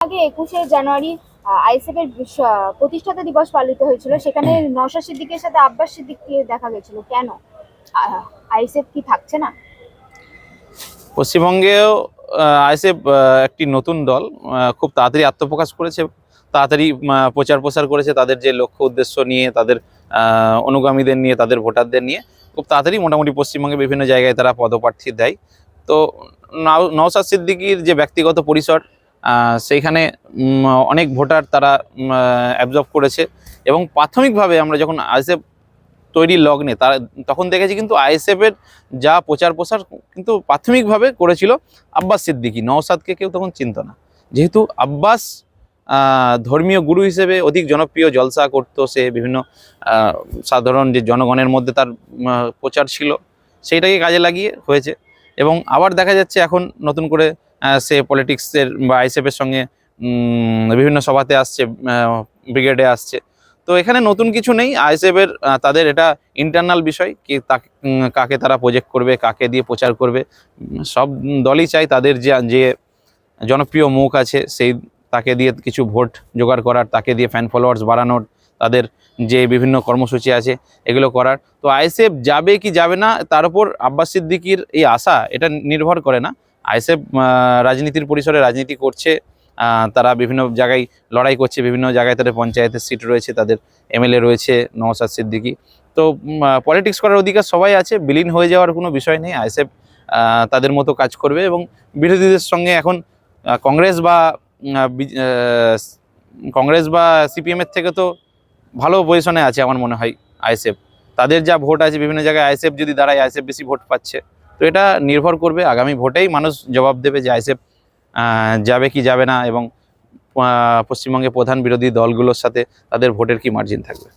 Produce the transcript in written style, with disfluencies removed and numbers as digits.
আগে 21শে জানুয়ারি আইএসএফ এর প্রতিষ্ঠাতা দিবস পালিত হয়েছিল, সেখানে নওশাদ সিদ্দিকীর সাথে আব্বাস সিদ্দিককে দেখা গেছিল। কেন আইএসএফ কি থাকছে না? পশ্চিমবঙ্গেও আইএসএফ একটি নতুন দল, খুব তাড়াতাড়ি আত্মপ্রকাশ করেছে, তাড়াতাড়ি প্রচার প্রসার করেছে তাদের যে লক্ষ্য উদ্দেশ্য নিয়ে, তাদের অনুগামীদের নিয়ে, তাদের ভোটারদের নিয়ে খুব তাড়াতাড়ি মোটামুটি পশ্চিমবঙ্গে বিভিন্ন জায়গায় তারা পদপ্রার্থী দেয়। তো নওশাদ সিদ্দিকীর যে ব্যক্তিগত পরিসর, সেইখানে অনেক ভোটার তারা অ্যাবজর্ব করেছে। এবং প্রাথমিকভাবে আমরা যখন আইএসএফ তৈরির লগ্নে তখন দেখেছি কিন্তু আইএসএফের যা প্রচার প্রসার কিন্তু প্রাথমিকভাবে করেছিল আব্বাস সিদ্দিকী। নওশাদকে কেউ তখন চিনত না, যেহেতু আব্বাস ধর্মীয় গুরু হিসেবে অধিক জনপ্রিয়, জলসা করতো সে, বিভিন্ন সাধারণ যে জনগণের মধ্যে তার প্রচার ছিল, সেইটাকে কাজে লাগিয়ে হয়েছে। এবং আবার দেখা যাচ্ছে এখন নতুন করে সে পলিটিক্সের বা আইএসএফের সঙ্গে বিভিন্ন সভাতে আসছে, ব্রিগেডে আসছে। তো এখানে নতুন কিছু নেই। আইএসএফের তাদের এটা ইন্টারনাল বিষয়, কি কাকে তারা প্রজেক্ট করবে, কাকে দিয়ে প্রচার করবে। সব দলই চায় তাদের যে জনপ্রিয় মুখ আছে সেই তাকে দিয়ে কিছু ভোট জোগাড় করার, তাকে দিয়ে ফ্যান ফলোয়ার্স বাড়ানোর, তাদের যে বিভিন্ন কর্মসূচি আছে এগুলো করার। তো আইএসএফ যাবে কি যাবে না তার উপর আব্বাস সিদ্দিকীর এই আশা এটা নির্ভর করে না। আইএসএফ রাজনীতির পরিসরে রাজনীতি করছে, তারা বিভিন্ন জায়গায় লড়াই করছে, বিভিন্ন জায়গায় তাদের পঞ্চায়েতের সিট রয়েছে, তাদের এমএলএ রয়েছে নওশাদ সিদ্দিকী। তো পলিটিক্স করার অধিকার সবাই আছে, বিলীন হয়ে যাওয়ার কোনো বিষয় নেই। আইএসএফ তাদের মতো কাজ করবে এবং বিরোধীদের সঙ্গে এখন কংগ্রেস বা সিপিএমের থেকে তো ভালো পজিশনে আছে আমার মনে হয় আইএসএফ। তাদের যা ভোট আছে বিভিন্ন জায়গায়, আইএসএফ যদি দাঁড়ায়, আইএসএফ বেশি ভোট পাচ্ছে। তো এটা নির্ভর করবে, আগামী ভোটেই মানুষ জবাব দেবে যে আইএসএফ যাবে কি যাবে না, এবং পশ্চিমবঙ্গে প্রধান বিরোধী দলগুলোর সাথে তাদের ভোটের কি মার্জিন থাকবে।